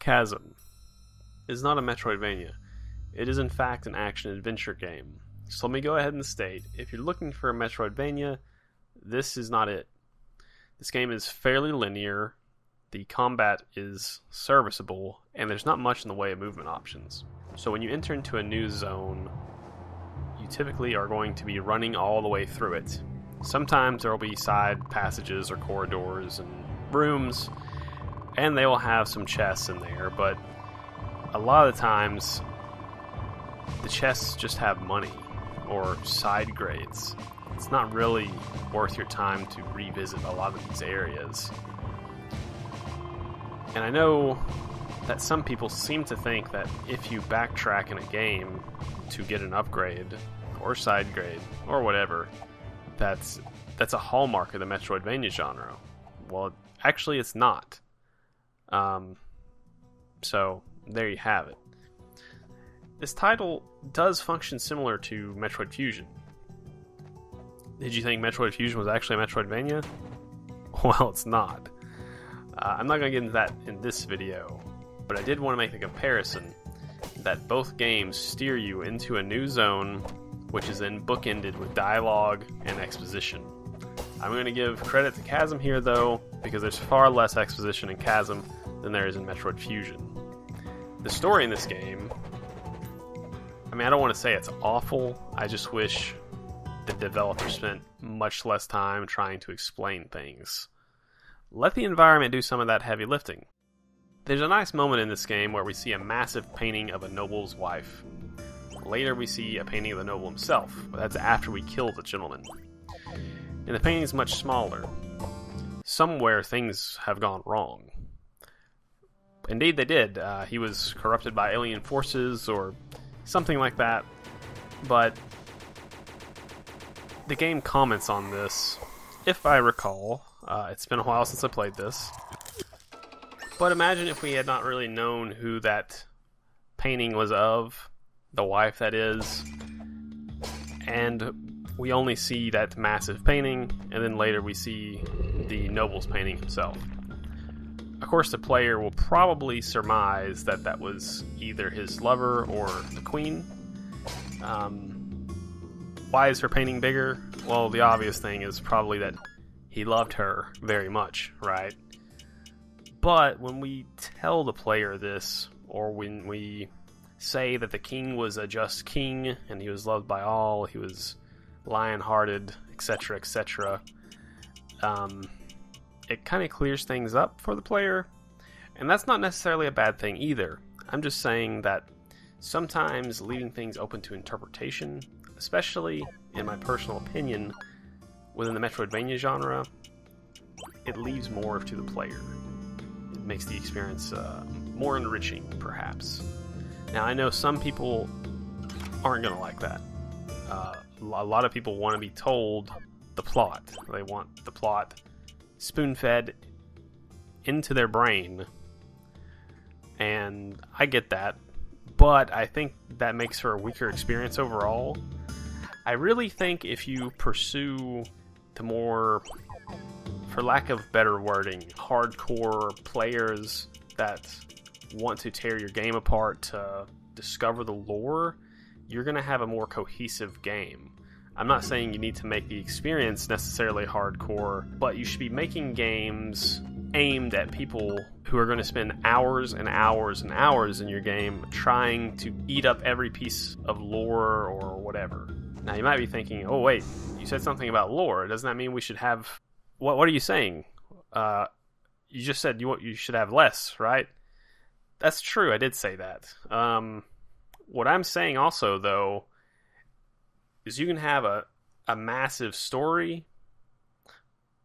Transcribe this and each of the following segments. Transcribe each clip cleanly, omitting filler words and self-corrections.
Chasm is not a Metroidvania. It is in fact an action-adventure game. So let me go ahead and state, if you're looking for a Metroidvania, this is not it. This game is fairly linear, the combat is serviceable, and there's not much in the way of movement options. So when you enter into a new zone, you typically are going to be running all the way through it. Sometimes there will be side passages or corridors and rooms, and they will have some chests in there, but a lot of the times the chests just have money or side grades. It's not really worth your time to revisit a lot of these areas. And I know that some people seem to think that if you backtrack in a game to get an upgrade or side grade or whatever, that's a hallmark of the Metroidvania genre. Well, actually it's not. So there you have it. This title does function similar to Metroid Fusion. Did you think Metroid Fusion was actually a Metroidvania? Well, it's not. I'm not going to get into that in this video, but I did want to make the comparison that both games steer you into a new zone, which is then bookended with dialogue and exposition. I'm going to give credit to Chasm here, though, because there's far less exposition in Chasm than there is in Metroid Fusion. The story in this game, I mean, I don't want to say it's awful, I just wish the developer spent much less time trying to explain things. Let the environment do some of that heavy lifting. There's a nice moment in this game where we see a massive painting of a noble's wife. Later we see a painting of the noble himself, but that's after we kill the gentleman. And the painting is much smaller. Somewhere things have gone wrong. Indeed they did. He was corrupted by alien forces or something like that. But the game comments on this, if I recall. It's been a while since I played this. But imagine if we had not really known who that painting was of, the wife that is, and we only see that massive painting, and then later we see the noble's painting himself. Of course, the player will probably surmise that that was either his lover or the queen. Why is her painting bigger? Well, the obvious thing is probably that he loved her very much, right? But when we tell the player this, or when we say that the king was a just king, and he was loved by all, he was lion-hearted, etc., etc., it kind of clears things up for the player, and that's not necessarily a bad thing either. I'm just saying that sometimes leaving things open to interpretation, especially, in my personal opinion, within the Metroidvania genre, it leaves more to the player. It makes the experience more enriching, perhaps. Now, I know some people aren't going to like that. A lot of people want to be told the plot. They want the plot spoon-fed into their brain, and I get that, but I think that makes for a weaker experience overall. I really think if you pursue the more, for lack of better wording, hardcore players that want to tear your game apart to discover the lore, you're going to have a more cohesive game. I'm not saying you need to make the experience necessarily hardcore, but you should be making games aimed at people who are going to spend hours and hours and hours in your game trying to eat up every piece of lore or whatever. Now you might be thinking, oh wait, you said something about lore. Doesn't that mean we should have... What are you saying? You just said you should have less, right? That's true, I did say that. What I'm saying also, though, is you can have a massive story,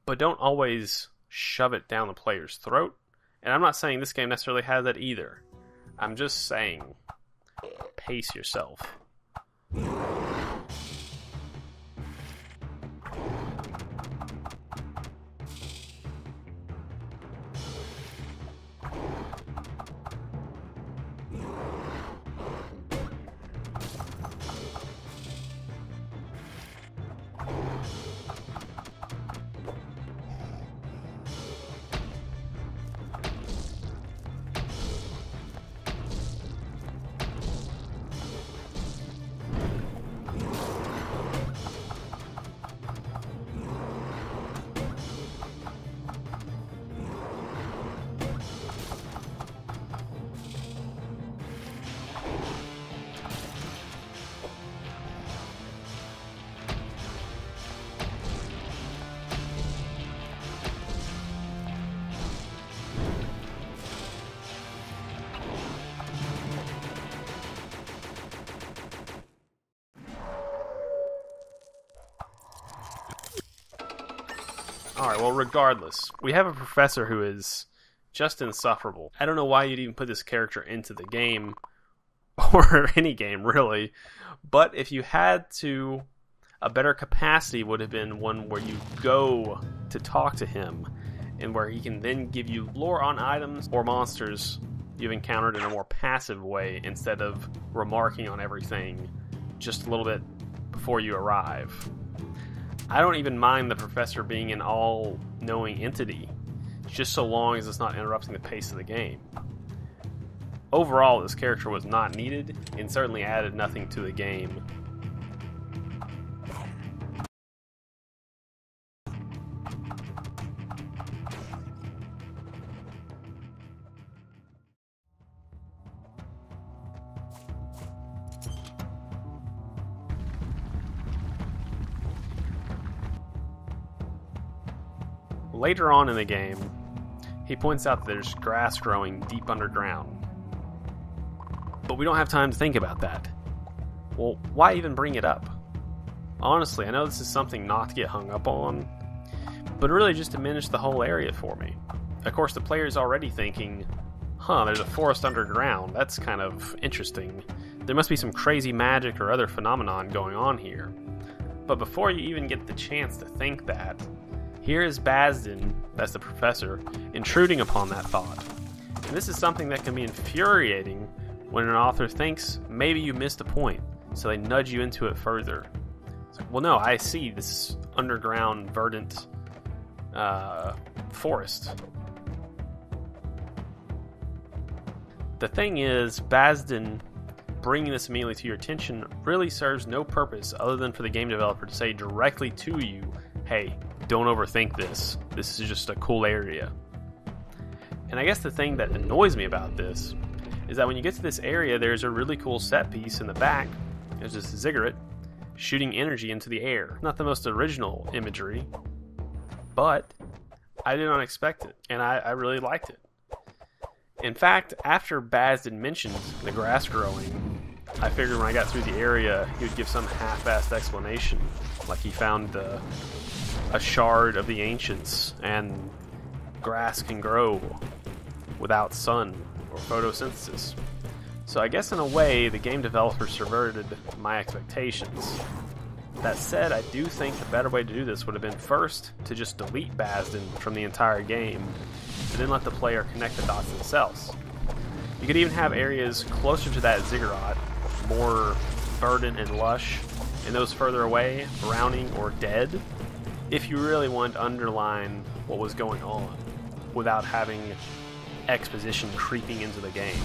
but don't always shove it down the player's throat. And I'm not saying this game necessarily has that either. I'm just saying, pace yourself. Alright, well, regardless, we have a professor who is just insufferable. I don't know why you'd even put this character into the game, or any game, really. But if you had to, a better capacity would have been one where you go to talk to him, and where he can then give you lore on items or monsters you've encountered in a more passive way, instead of remarking on everything just a little bit before you arrive. I don't even mind the professor being an all-knowing entity, just so long as it's not interrupting the pace of the game. Overall, this character was not needed, and certainly added nothing to the game. Later on in the game, he points out that there's grass growing deep underground. But we don't have time to think about that. Well, why even bring it up? Honestly, I know this is something not to get hung up on, but it really just diminished the whole area for me. Of course, the player's already thinking, there's a forest underground, that's kind of interesting. There must be some crazy magic or other phenomenon going on here. But before you even get the chance to think that, here is Basden, that's the professor, intruding upon that thought. And this is something that can be infuriating when an author thinks maybe you missed a point, so they nudge you into it further. It's like, well, no, I see this underground, verdant forest. The thing is, Basden bringing this immediately to your attention really serves no purpose other than for the game developer to say directly to you, hey, don't overthink this. This is just a cool area. And I guess the thing that annoys me about this is that when you get to this area, there's a really cool set piece in the back. There's this ziggurat shooting energy into the air. Not the most original imagery, but I did not expect it, and I really liked it. In fact, after Basden mentioned the grass growing, I figured when I got through the area, he would give some half-assed explanation, like he found a shard of the ancients, and grass can grow without sun or photosynthesis. So I guess in a way, the game developer subverted my expectations. That said, I do think the better way to do this would have been first to just delete Basden from the entire game, and then let the player connect the dots themselves. You could even have areas closer to that ziggurat, more verdant and lush, and those further away, browning or dead, if you really want to underline what was going on without having exposition creeping into the game.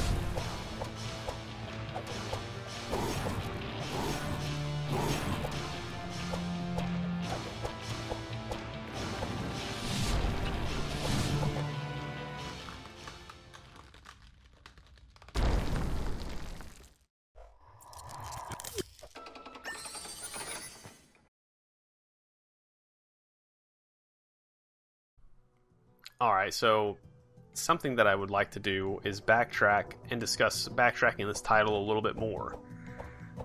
Alright, so something that I would like to do is backtrack and discuss backtracking this title a little bit more.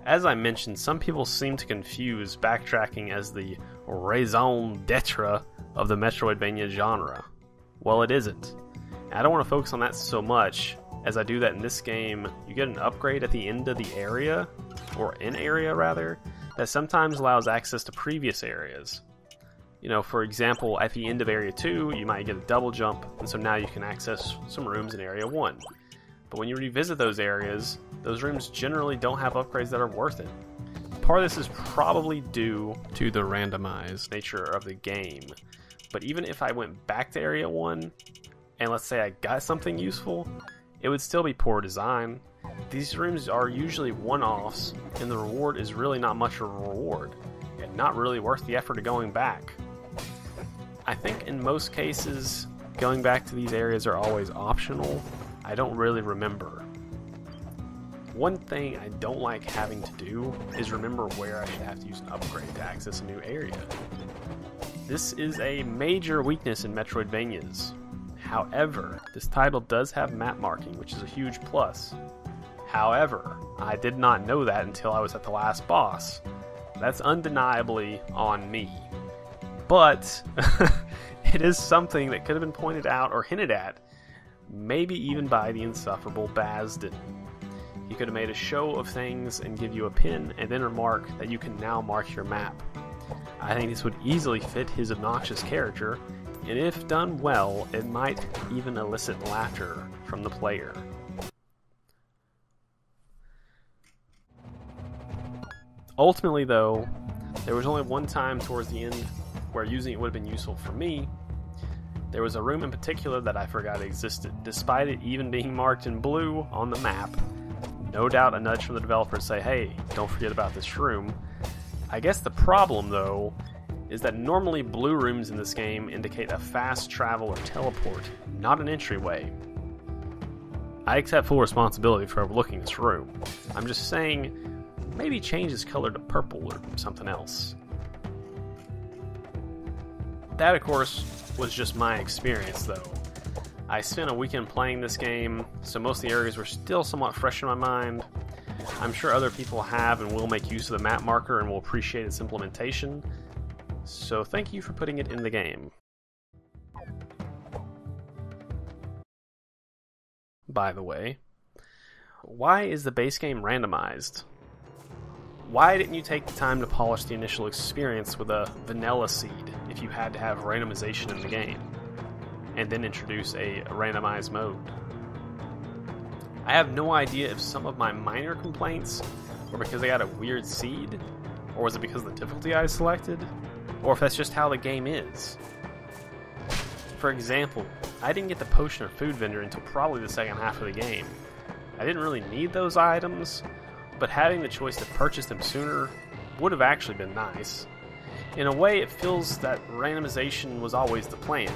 As I mentioned, some people seem to confuse backtracking as the raison d'etre of the Metroidvania genre. Well, it isn't. I don't want to focus on that so much, as I do that in this game. You get an upgrade at the end of the area, or an area rather, that sometimes allows access to previous areas. You know, for example, at the end of Area 2, you might get a double jump, and so now you can access some rooms in Area 1. But when you revisit those areas, those rooms generally don't have upgrades that are worth it. Part of this is probably due to the randomized nature of the game. But even if I went back to Area 1, and let's say I got something useful, it would still be poor design. These rooms are usually one-offs, and the reward is really not much of a reward, and not really worth the effort of going back. I think in most cases, going back to these areas are always optional. I don't really remember. One thing I don't like having to do is remember where I should have to use an upgrade to access a new area. This is a major weakness in Metroidvanias. However, this title does have map marking, which is a huge plus. However, I did not know that until I was at the last boss. That's undeniably on me. But it is something that could have been pointed out or hinted at, maybe even by the insufferable Basden. He could have made a show of things and give you a pin and then remark that you can now mark your map. I think this would easily fit his obnoxious character, and if done well, it might even elicit laughter from the player. Ultimately, though, there was only one time towards the end where using it would have been useful for me. There was a room in particular that I forgot existed, despite it even being marked in blue on the map. No doubt a nudge from the developer to say, hey, don't forget about this room. I guess the problem, though, is that normally blue rooms in this game indicate a fast travel or teleport, not an entryway. I accept full responsibility for overlooking this room. I'm just saying, maybe change its color to purple or something else. That, of course, was just my experience, though. I spent a weekend playing this game, so most of the areas were still somewhat fresh in my mind. I'm sure other people have and will make use of the map marker and will appreciate its implementation, so thank you for putting it in the game. By the way, why is the base game randomized? Why didn't you take the time to polish the initial experience with a vanilla seed if you had to have randomization in the game, and then introduce a randomized mode? I have no idea if some of my minor complaints were because I got a weird seed, or was it because of the difficulty I selected, or if that's just how the game is. For example, I didn't get the potion or food vendor until probably the second half of the game. I didn't really need those items, but having the choice to purchase them sooner would have actually been nice. In a way, it feels that randomization was always the plan.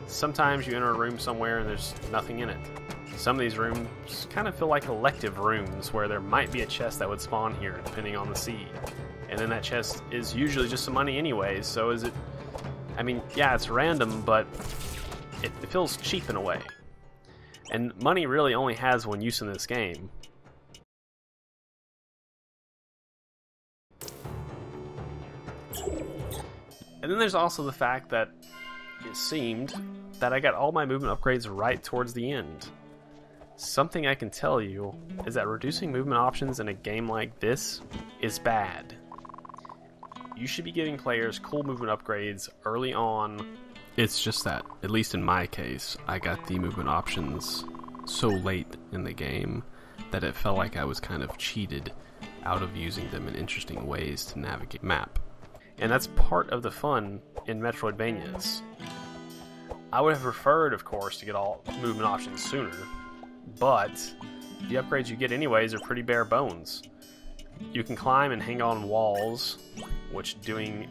Sometimes you enter a room somewhere and there's nothing in it. Some of these rooms kind of feel like elective rooms where there might be a chest that would spawn here depending on the seed. And then that chest is usually just some money anyways, so is it... I mean, yeah, it's random, but it feels cheap in a way. And money really only has one use in this game. And then there's also the fact that it seemed that I got all my movement upgrades right towards the end. Something I can tell you is that reducing movement options in a game like this is bad. You should be giving players cool movement upgrades early on. It's just that, at least in my case, I got the movement options so late in the game that it felt like I was kind of cheated out of using them in interesting ways to navigate map. And that's part of the fun in Metroidvanias. I would have preferred, of course, to get all movement options sooner, but the upgrades you get anyways are pretty bare bones. You can climb and hang on walls, which doing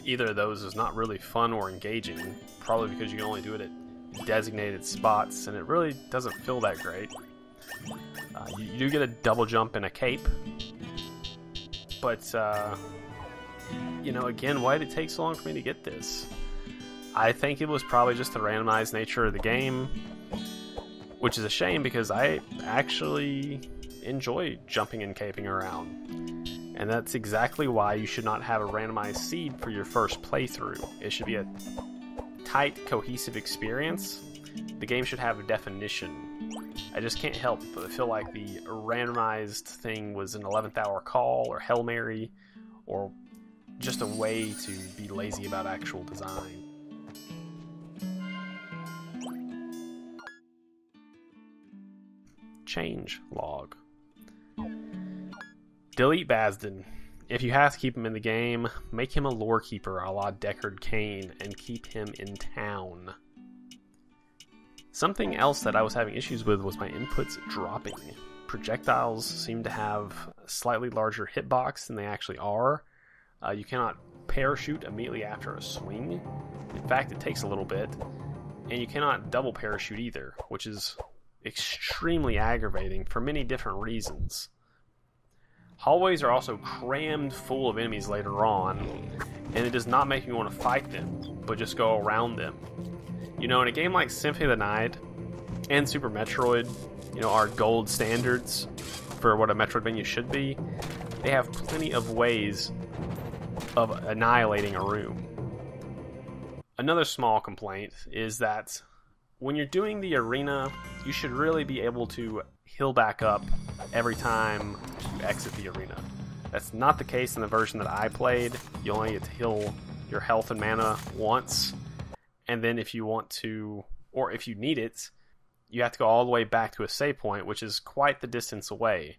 either of those is not really fun or engaging, probably because you can only do it at designated spots, and it really doesn't feel that great. You do get a double jump and a cape, but you know, again, why did it take so long for me to get this? I think it was probably just the randomized nature of the game, which is a shame because I actually enjoy jumping and caping around. And that's exactly why you should not have a randomized seed for your first playthrough. It should be a tight, cohesive experience. The game should have a definition. I just can't help but feel like the randomized thing was an 11th hour call or Hail Mary, or just a way to be lazy about actual design. Change log. Delete Basden. If you have to keep him in the game, make him a lore keeper a la Deckard Cain and keep him in town. Something else that I was having issues with was my inputs dropping. Projectiles seem to have a slightly larger hitbox than they actually are. You cannot parachute immediately after a swing. In fact, it takes a little bit. And you cannot double parachute either, which is extremely aggravating for many different reasons. Hallways are also crammed full of enemies later on, and it does not make me want to fight them, but just go around them. You know, in a game like Symphony of the Night and Super Metroid, you know, are gold standards for what a Metroidvania should be, they have plenty of ways of annihilating a room. Another small complaint is that when you're doing the arena, you should really be able to heal back up every time you exit the arena. That's not the case in the version that I played. You only get to heal your health and mana once, and then if you want to, or if you need it, you have to go all the way back to a save point, which is quite the distance away.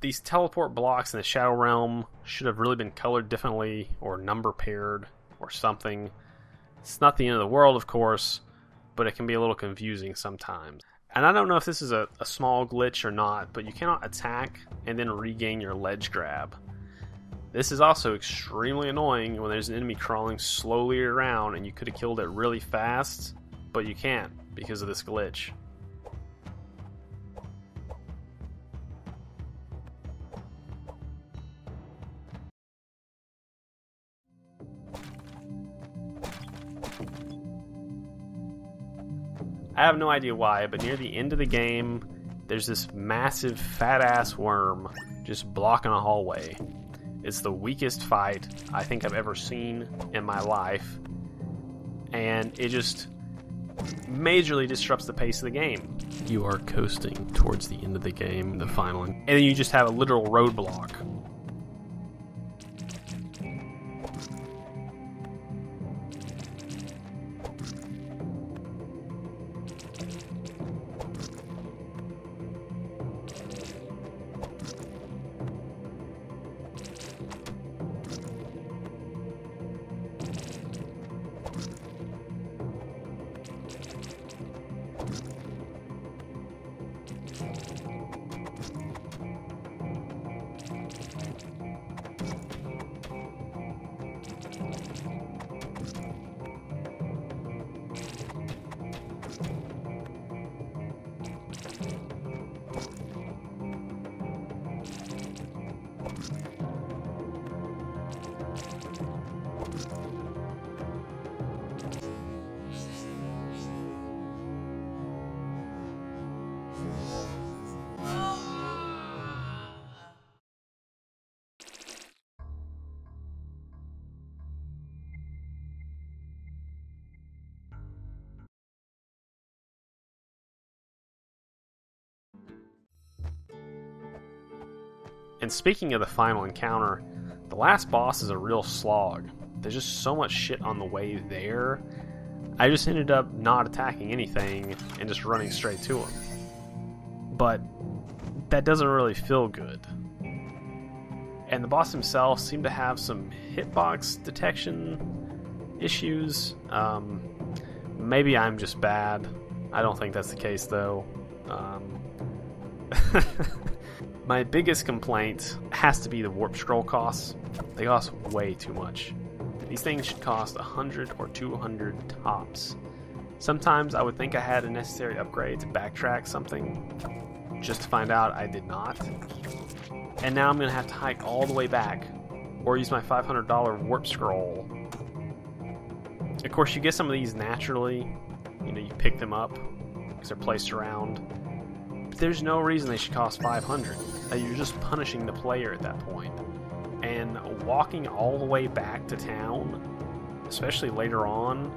These teleport blocks in the Shadow Realm should have really been colored differently, or number paired, or something. It's not the end of the world, of course, but it can be a little confusing sometimes. And I don't know if this is a small glitch or not, but you cannot attack and then regain your ledge grab. This is also extremely annoying when there's an enemy crawling slowly around and you could have killed it really fast, but you can't because of this glitch. I have no idea why, but near the end of the game, there's this massive fat-ass worm just blocking a hallway. It's the weakest fight I think I've ever seen in my life, and it just majorly disrupts the pace of the game. You are coasting towards the end of the game, the final, and then you just have a literal roadblock. And speaking of the final encounter, the last boss is a real slog. There's just so much shit on the way there. I just ended up not attacking anything and just running straight to him. But that doesn't really feel good. And the boss himself seemed to have some hitbox detection issues. Maybe I'm just bad. I don't think that's the case though. My biggest complaint has to be the warp scroll costs. They cost way too much. These things should cost 100 or 200 tops. Sometimes I would think I had a necessary upgrade to backtrack something, just to find out I did not. And now I'm going to have to hike all the way back, or use my $500 warp scroll. Of course, you get some of these naturally. You know, you pick them up because they're placed around. But there's no reason they should cost 500. You're just punishing the player at that point. And walking all the way back to town, especially later on,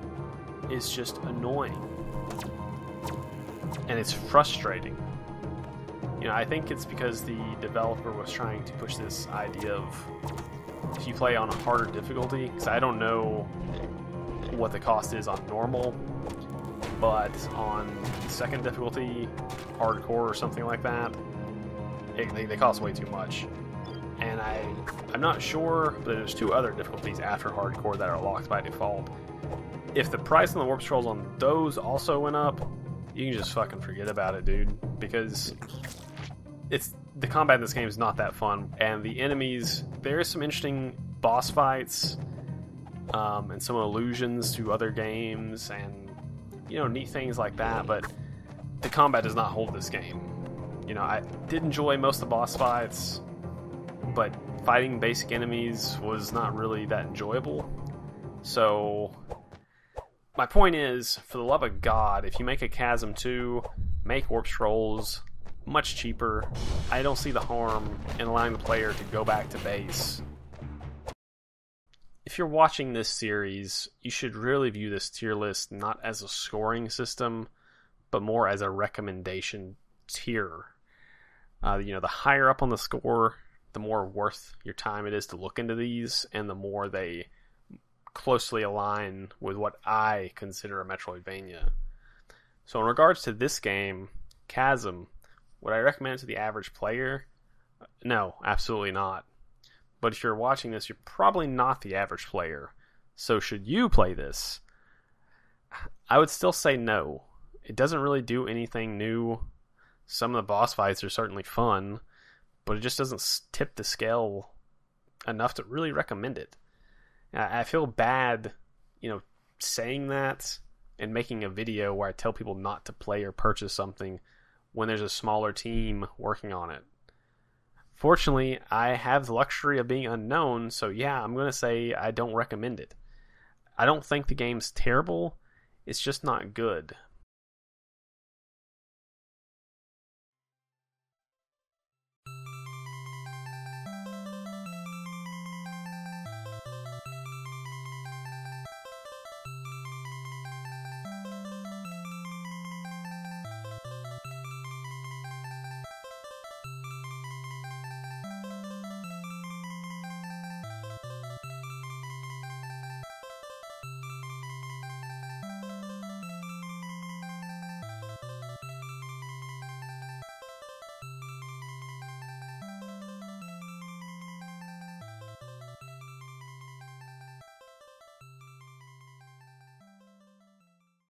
is just annoying. And it's frustrating. You know, I think it's because the developer was trying to push this idea of if you play on a harder difficulty, because I don't know what the cost is on normal, but on second difficulty, hardcore or something like that, they cost way too much. And I'm not sure, but there's two other difficulties after hardcore that are locked by default. If the price on the warp scrolls on those also went up, you can just fucking forget about it, dude, because the combat in this game is not that fun, and the enemies, there is some interesting boss fights, and some allusions to other games, and you know, neat things like that, but the combat does not hold this game. You know, I did enjoy most of the boss fights, but fighting basic enemies was not really that enjoyable. So my point is, for the love of God, if you make a Chasm 2, make warp scrolls much cheaper. I don't see the harm in allowing the player to go back to base. If if you're watching this series, you should really view this tier list not as a scoring system, but more as a recommendation tier. The higher up on the score, the more worth your time it is to look into these, and the more they closely align with what I consider a Metroidvania. So in regards to this game, Chasm, would I recommend it to the average player? No, absolutely not. But if you're watching this, you're probably not the average player. So should you play this? I would still say no. It doesn't really do anything new. Some of the boss fights are certainly fun, but it just doesn't tip the scale enough to really recommend it. I feel bad, saying that and making a video where I tell people not to play or purchase something when there's a smaller team working on it. Fortunately, I have the luxury of being unknown, so yeah, I'm going to say I don't recommend it. I don't think the game's terrible, it's just not good.